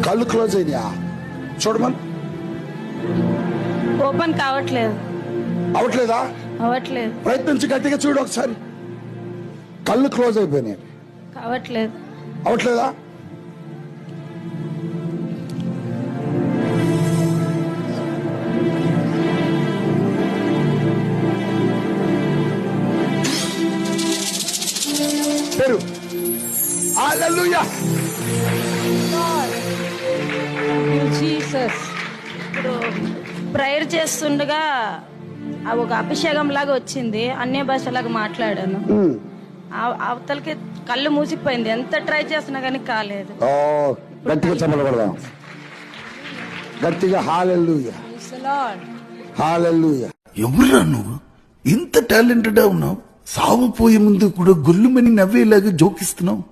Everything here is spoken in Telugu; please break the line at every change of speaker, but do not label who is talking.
కళ్ళు క్లోజ్ అయినాయా? చూడమని.
ఓపెన్ కావట్లేదు.
అవట్లేదా?
అవ్వట్లేదు.
ప్రయత్నించి గట్టిగా చూడు ఒకసారి. కళ్ళు క్లోజ్ అయిపోయినాయి.
కావట్లేదు.
అవట్లేదా? పేరు హల్లెలూయా.
జీసస్. ఇప్పుడు ప్రేయర్ చేస్తుండగా ఒక అభిషేకం లాగా వచ్చింది. అన్య భాషలాగా మాట్లాడాను. అవతలకి కళ్ళు మూసిపోయింది. ఎంత ట్రై చేసినా కానీ కాలేదు.
గట్టిగా చెప్పబడదాం. గట్టిగా హల్లెలూయా హల్లెలూయా.
ఎవరురా నువ్వు? ఇంత టాలెంటెడ్ ఉన్నావు, సాగుపోయే ముందు కూడా గొల్లుమని నవ్వేలాగా జోకిస్తున్నావు.